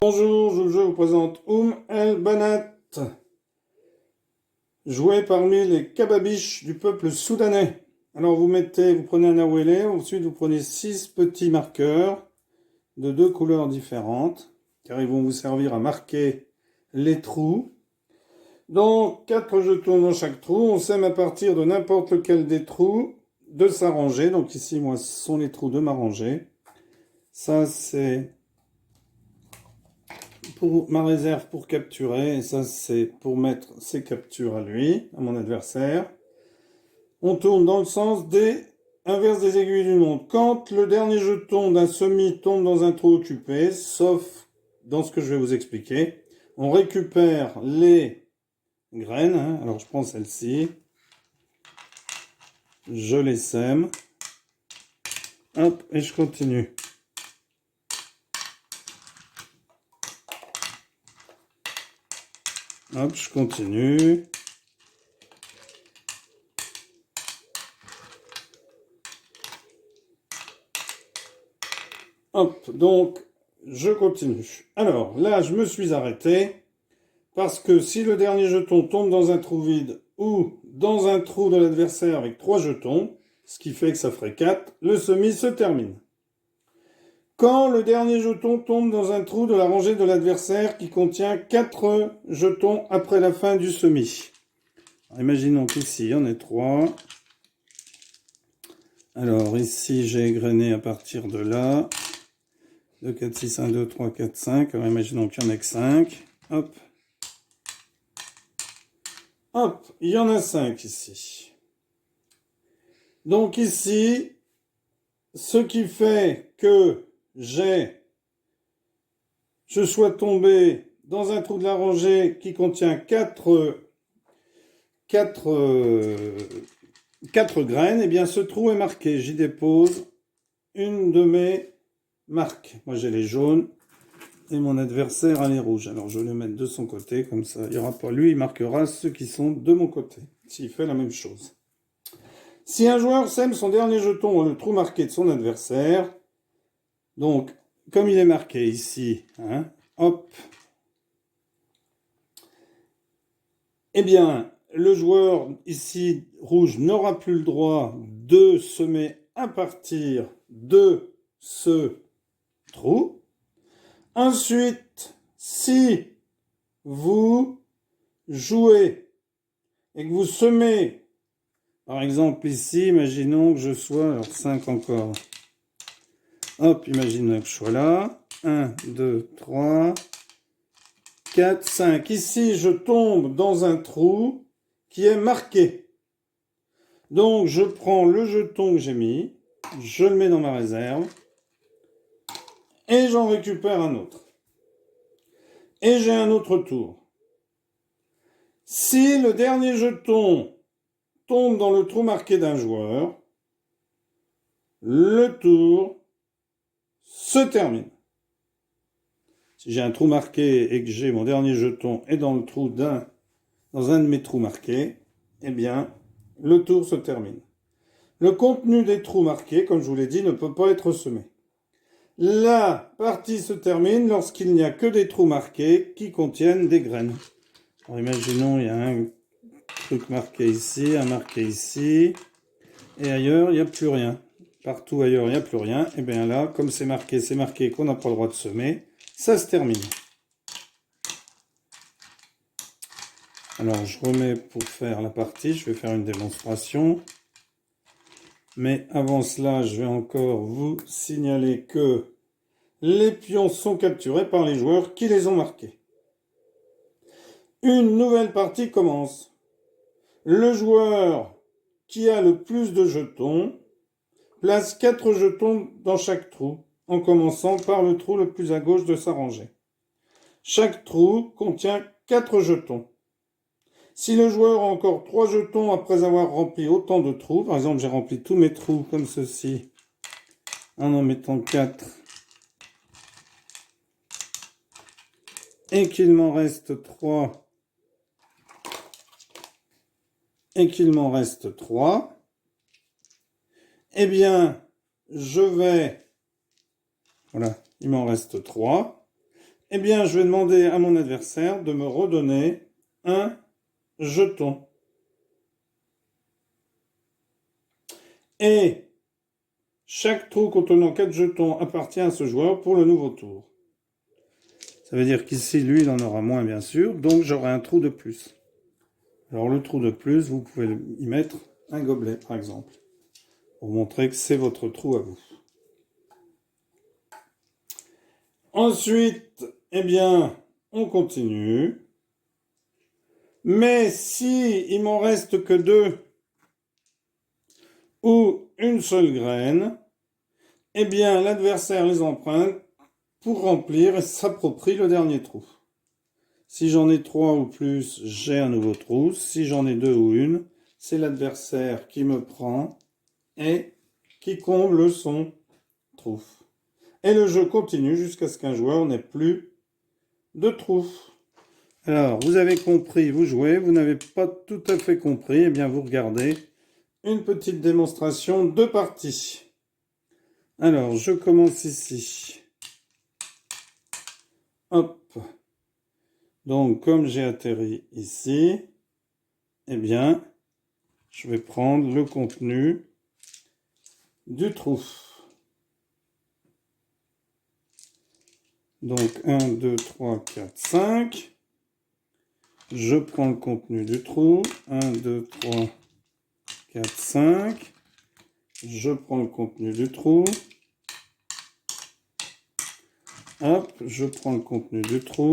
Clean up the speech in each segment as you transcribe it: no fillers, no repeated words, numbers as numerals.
Bonjour, je vous présente El Banat, joué parmi les kababiches du peuple soudanais. Alors vous prenez un awélé, ensuite vous prenez 6 petits marqueurs de 2 couleurs différentes, car ils vont vous servir à marquer les trous. Donc 4 jetons dans chaque trou, on sème à partir de n'importe lequel des trous de sa rangée. Donc ici, moi, ce sont les trous de ma rangée. Ça, c'est pour ma réserve pour capturer, et ça c'est pour mettre ses captures à lui, à mon adversaire. On tourne dans le sens inverse des aiguilles d'une montre. Quand le dernier jeton d'un semis tombe dans un trou occupé, sauf dans ce que je vais vous expliquer, on récupère les graines. Alors je prends celle-ci, je les sème, hop, et je continue. Hop, je continue. Hop, donc, je continue. Alors, là, je me suis arrêté, parce que si le dernier jeton tombe dans un trou vide, ou dans un trou de l'adversaire avec 3 jetons, ce qui fait que ça ferait 4, le semis se termine. Quand le dernier jeton tombe dans un trou de la rangée de l'adversaire qui contient 4 jetons après la fin du semis. Alors, imaginons qu'ici, il y en a 3. Alors ici, j'ai égrené à partir de là. 2, 4, 6, 1, 2, 3, 4, 5. Alors imaginons qu'il n'y en ait que 5. Hop. Hop, il y en a 5 ici. Donc ici, ce qui fait que je sois tombé dans un trou de la rangée qui contient 4 graines, et bien ce trou est marqué. J'y dépose une de mes marques. Moi j'ai les jaunes et mon adversaire a les rouges. Alors je vais le mettre de son côté, comme ça il y aura pas. Lui, il marquera ceux qui sont de mon côté, s'il fait la même chose. Si un joueur sème son dernier jeton dans le trou marqué de son adversaire, donc comme il est marqué ici, hop, eh bien, le joueur ici, rouge, n'aura plus le droit de semer à partir de ce trou. Ensuite, si vous jouez et que vous semez, par exemple ici, imaginons que je sois, alors 5 encore. Hop, imaginons que je sois là. 1, 2, 3, 4, 5. Ici, je tombe dans un trou qui est marqué. Donc, je prends le jeton que j'ai mis, je le mets dans ma réserve, et j'en récupère un autre. Et j'ai un autre tour. Si le dernier jeton tombe dans le trou marqué d'un joueur, le tour se termine. Si j'ai un trou marqué et que j'ai mon dernier jeton est dans un de mes trous marqués, eh bien, le tour se termine. Le contenu des trous marqués, comme je vous l'ai dit, ne peut pas être semé. La partie se termine lorsqu'il n'y a que des trous marqués qui contiennent des graines. Alors imaginons, il y a un truc marqué ici, un marqué ici, et ailleurs, il n'y a plus rien. Partout ailleurs, il n'y a plus rien. Et bien là, comme c'est marqué qu'on n'a pas le droit de semer, ça se termine. Alors, je remets pour faire la partie, je vais faire une démonstration. Mais avant cela, je vais encore vous signaler que les pions sont capturés par les joueurs qui les ont marqués. Une nouvelle partie commence. Le joueur qui a le plus de jetons place 4 jetons dans chaque trou, en commençant par le trou le plus à gauche de sa rangée. Chaque trou contient 4 jetons. Si le joueur a encore 3 jetons après avoir rempli autant de trous, par exemple j'ai rempli tous mes trous comme ceci, en mettant 4, et qu'il m'en reste 3, eh bien, voilà, il m'en reste 3, eh bien, je vais demander à mon adversaire de me redonner un jeton. Et chaque trou contenant 4 jetons appartient à ce joueur pour le nouveau tour. Ça veut dire qu'ici, lui, il en aura moins, bien sûr, donc j'aurai un trou de plus. Alors, le trou de plus, vous pouvez y mettre un gobelet, par exemple, pour montrer que c'est votre trou à vous. Ensuite, eh bien, on continue. Mais si il m'en reste que 2 ou une seule graine, eh bien, l'adversaire les emprunte pour remplir et s'approprie le dernier trou. Si j'en ai 3 ou plus, j'ai un nouveau trou. Si j'en ai 2 ou une, c'est l'adversaire qui me prend et qui comble son trou. Et le jeu continue jusqu'à ce qu'un joueur n'ait plus de trou. Alors, vous avez compris, vous jouez. Vous n'avez pas tout à fait compris, eh bien, vous regardez une petite démonstration de partie. Alors, je commence ici. Hop. Donc, comme j'ai atterri ici, eh bien, je vais prendre le contenu du trou. Donc 1, 2, 3, 4, 5. Je prends le contenu du trou. 1, 2, 3, 4, 5. Je prends le contenu du trou. Hop, je prends le contenu du trou.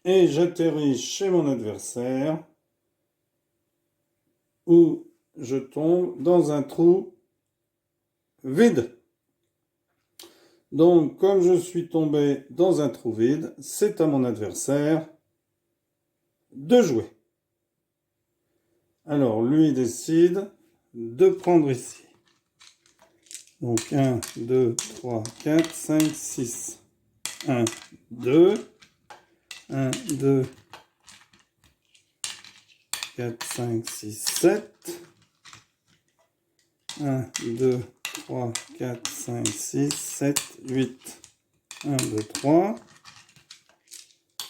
Et j'atterris chez mon adversaire. Où je tombe dans un trou vide. Donc, comme je suis tombé dans un trou vide, c'est à mon adversaire de jouer. Alors, lui décide de prendre ici. Donc, 1, 2, 3, 4, 5, 6. 1, 2. 1, 2, 4, 5, 6, 7. 1, 2, 3, 4, 5, 6, 7, 8. 1, 2, 3.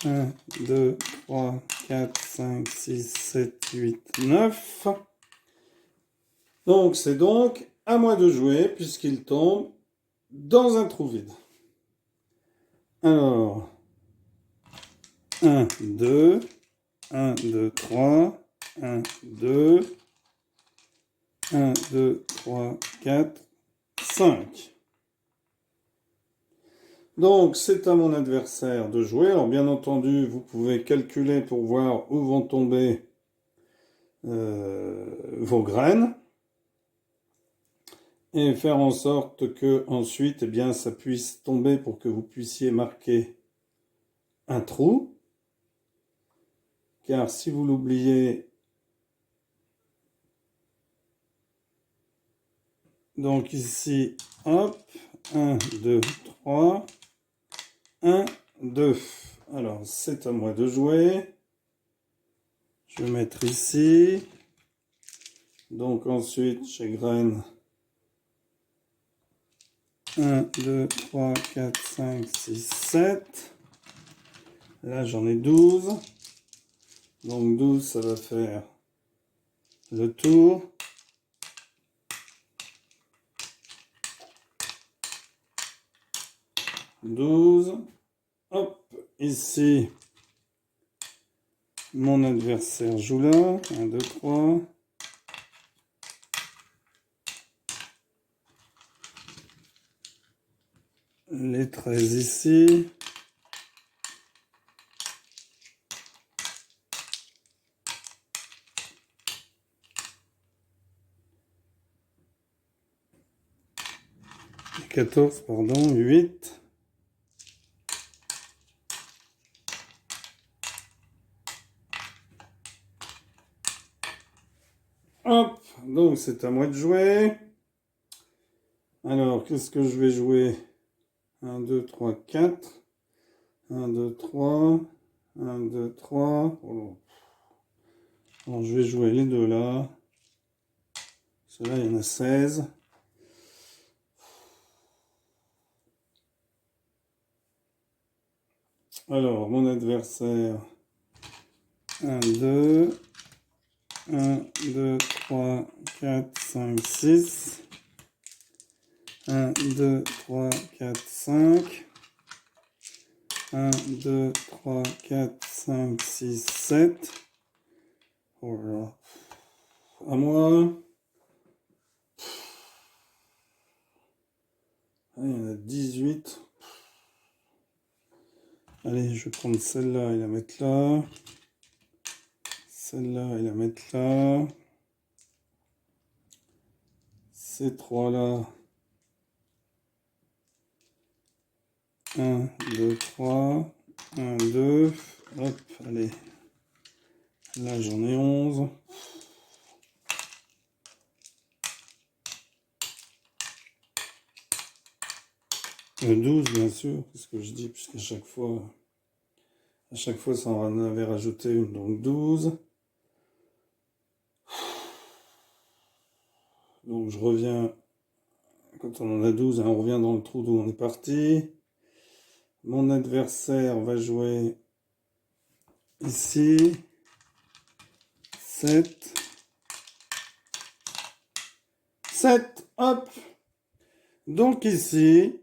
1, 2, 3, 4, 5, 6, 7, 8, 9. Donc, c'est donc à moi de jouer puisqu'il tombe dans un trou vide. Alors, 1, 2, 1, 2, 3, 1, 2, 1, 2, 3, 4, 5. Donc, c'est à mon adversaire de jouer. Alors, bien entendu, vous pouvez calculer pour voir où vont tomber vos graines et faire en sorte que ensuite, eh bien, ça puisse tomber pour que vous puissiez marquer un trou. Car si vous l'oubliez, donc ici, hop, 1, 2, 3, 1, 2. Alors, c'est à moi de jouer. Je vais mettre ici. Donc ensuite, j'égrène 1, 2, 3, 4, 5, 6, 7. Là, j'en ai 12. Donc 12, ça va faire le tour. Hop, ici, mon adversaire joue là. 1, 2, 3. Les 13 ici. Les 14, pardon, 8. Hop, donc c'est à moi de jouer. Alors, qu'est-ce que je vais jouer? 1, 2, 3, 4. 1, 2, 3. 1, 2, 3. Oh. Alors, je vais jouer les deux là. Ceux-là, il y en a 16. Alors, mon adversaire, 1, 2, 1, 2, 3, 4, 5, 6. 1, 2, 3, 4, 5. 1, 2, 3, 4, 5, 6, 7. Oh là là. À moi. Ah, il y en a 18. Allez, je vais prendre celle-là et la mettre là. Celle-là et la mettre là. Ces trois-là. 1, 2, 3. 1, 2. Hop, allez. Là, j'en ai 11. 12, bien sûr, qu'est-ce que je dis, puisqu'à chaque fois, ça en avait rajouté une, donc 12. Donc je reviens, quand on en a 12, on revient dans le trou d'où on est parti. Mon adversaire va jouer ici. 7. 7, hop. Donc ici,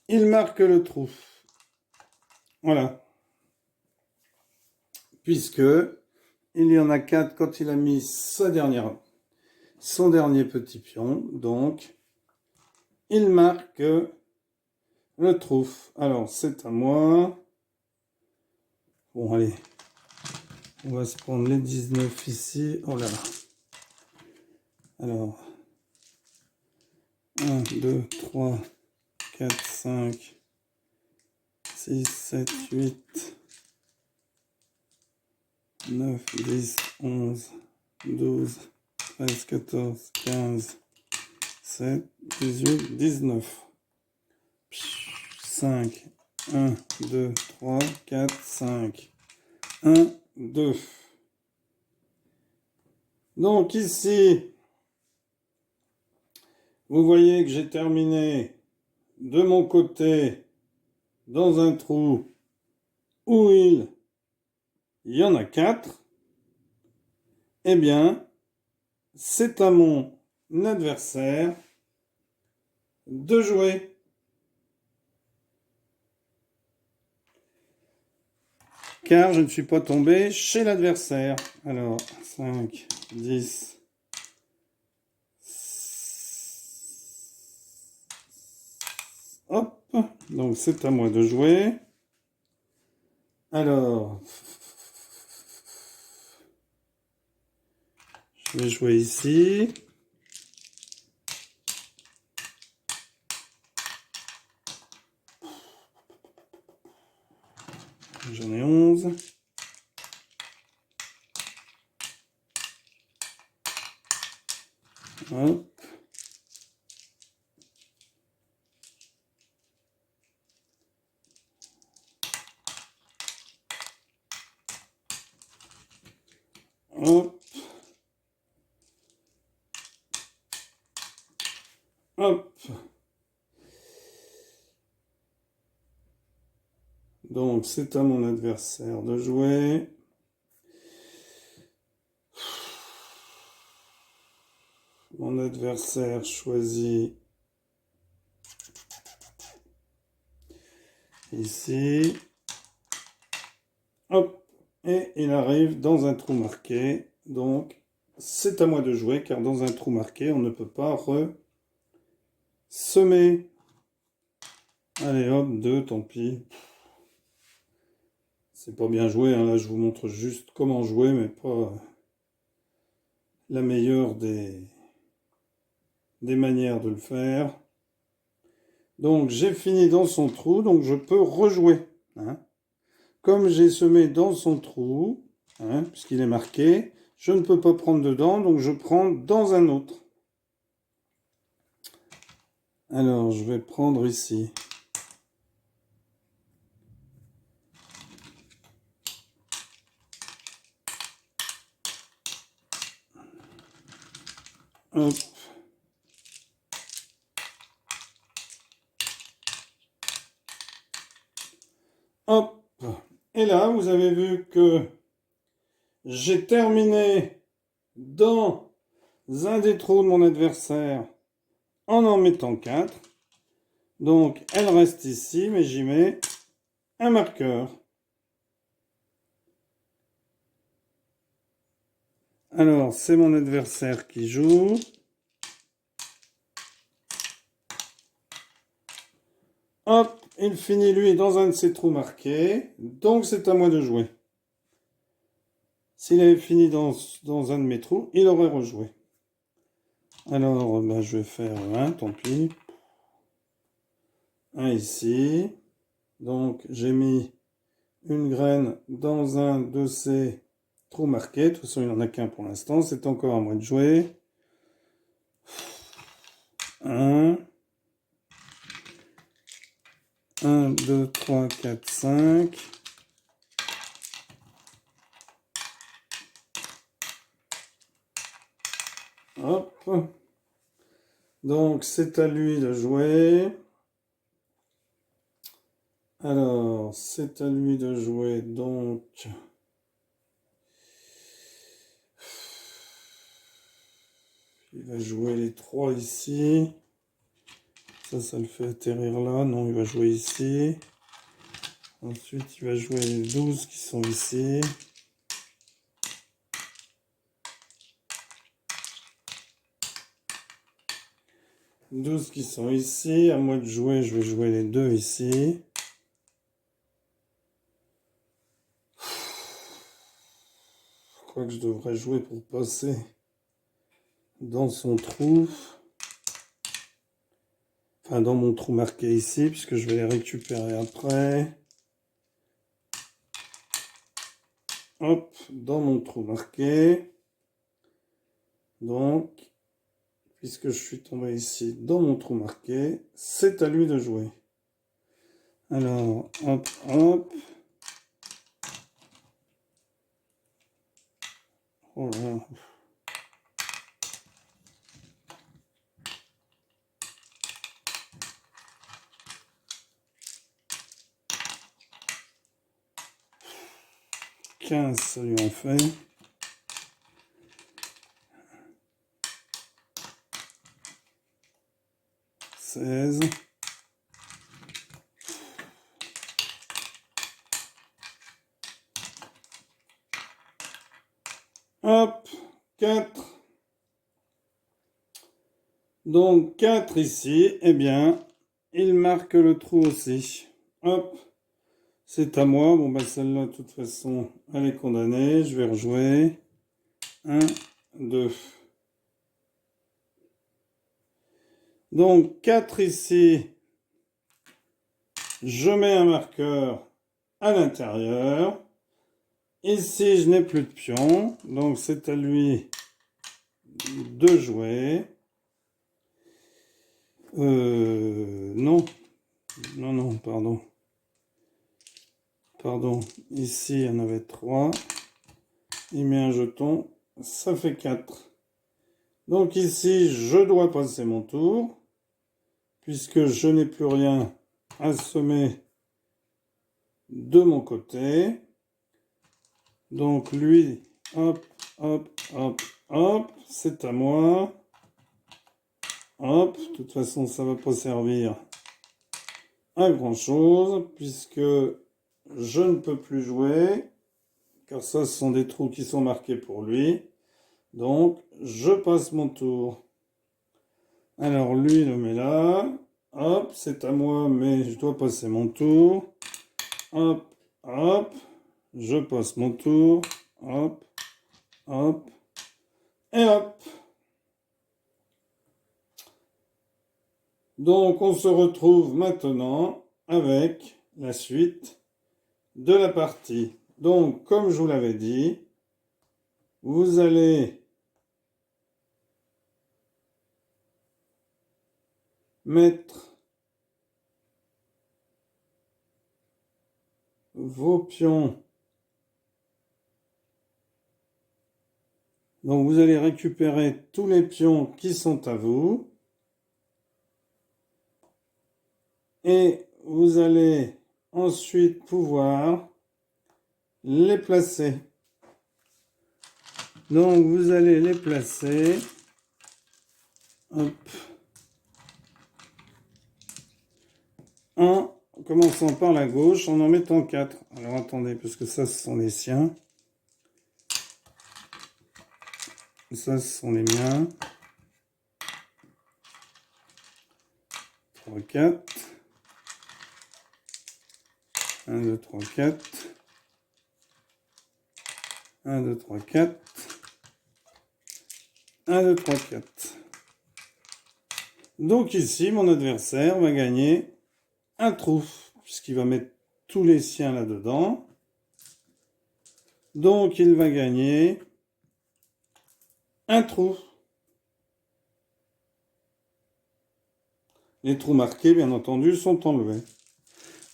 il marque le trou. Voilà. Puisque il y en a 4 quand il a mis son dernier petit pion. Donc, il marque le trou. Alors, c'est à moi. Bon, allez. On va se prendre les 19 ici. Oh là là. Alors, 1, 2, 3, 4, 5, 6, 7, 8, 9, 10, 11, 12, 13, 14, 15, 7, 18, 19. 5, 1, 2, 3, 4, 5. 1, 2. Donc ici, vous voyez que j'ai terminé de mon côté dans un trou où il y en a 4. Eh bien, c'est à mon adversaire de jouer. Car je ne suis pas tombé chez l'adversaire. Alors, 5, 10, hop, donc c'est à moi de jouer. Alors, je vais jouer ici. J'en ai 11. Hop. Hop. Hop. Donc, c'est à mon adversaire de jouer. Mon adversaire choisit ici. Hop. Et il arrive dans un trou marqué. Donc, c'est à moi de jouer, car dans un trou marqué, on ne peut pas semer. Allez, hop, 2, tant pis. C'est pas bien joué, hein. Là, je vous montre juste comment jouer, mais pas la meilleure des manières de le faire. Donc, j'ai fini dans son trou, donc je peux rejouer. Hein. Comme j'ai semé dans son trou, hein, puisqu'il est marqué, je ne peux pas prendre dedans, donc je prends dans un autre. Alors, je vais prendre ici. Hop. Hop. Et là, vous avez vu que j'ai terminé dans un des trous de mon adversaire en mettant 4. Donc, elle reste ici, mais j'y mets un marqueur. Alors, c'est mon adversaire qui joue. Hop, il finit lui dans un de ses trous marqués. Donc, c'est à moi de jouer. S'il avait fini dans un de mes trous, il aurait rejoué. Alors, ben, je vais faire un, tant pis. Un ici. Donc, j'ai mis une graine dans un de ces trous marqués. De toute façon, il n'y en a qu'un pour l'instant. C'est encore à moi de jouer. 1, 2, 3, 4, 5. Hop. Donc, c'est à lui de jouer. Alors, c'est à lui de jouer, donc... Il va jouer les 3 ici. Ça le fait atterrir là. Non, il va jouer ici. Ensuite, il va jouer les 12 qui sont ici. « 12 qui sont ici. À moi de jouer, je vais jouer les 2 ici. Je crois que je devrais jouer pour passer dans son trou. Enfin, dans mon trou marqué ici, puisque je vais les récupérer après. Hop, dans mon trou marqué. Donc, puisque je suis tombé ici dans mon trou marqué, c'est à lui de jouer. Alors, hop, hop. Oh là. « 15, ça lui en fait. » 16. Hop, 4. Donc 4 ici, eh bien, il marque le trou aussi. Hop, c'est à moi. Bon, bah celle-là, de toute façon, elle est condamnée. Je vais rejouer. 1, 2. Donc 4 ici. Je mets un marqueur à l'intérieur. Ici, je n'ai plus de pion. Donc c'est à lui de jouer. Non. Non, pardon. Pardon, ici, il y en avait 3. Il met un jeton, ça fait 4. Donc ici, je dois passer mon tour, puisque je n'ai plus rien à semer de mon côté. Donc lui, hop, hop, hop, hop, c'est à moi. Hop, de toute façon, ça ne va pas servir à grand chose, puisque je ne peux plus jouer, car ça, ce sont des trous qui sont marqués pour lui. Donc, je passe mon tour. Alors, lui, il le met là. Hop, c'est à moi, mais je dois passer mon tour. Hop, hop, je passe mon tour. Hop, hop, et hop. Donc, on se retrouve maintenant avec la suite de la partie. Donc, comme je vous l'avais dit, vous allez mettre vos pions. Donc, vous allez récupérer tous les pions qui sont à vous. Et vous allez ensuite pouvoir les placer. Donc vous allez les placer. Hop. En commençant par la gauche, en mettant 4. Alors attendez, parce que ça, ce sont les siens. Ça, ce sont les miens. 3, 4. 1, 2, 3, 4. 1, 2, 3, 4. 1, 2, 3, 4. Donc ici, mon adversaire va gagner un trou, puisqu'il va mettre tous les siens là-dedans. Donc il va gagner un trou. Les trous marqués, bien entendu, sont enlevés.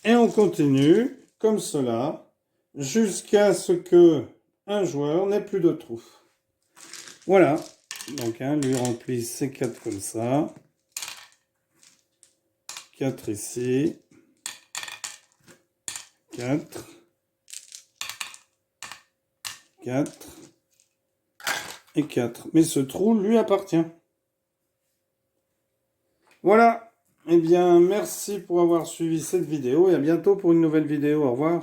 Et on continue comme cela jusqu'à ce que un joueur n'ait plus de trous. Voilà. Donc lui remplit ses 4 comme ça. 4 ici. 4. 4. Et 4. Mais ce trou lui appartient. Voilà. Eh bien, merci pour avoir suivi cette vidéo et à bientôt pour une nouvelle vidéo. Au revoir.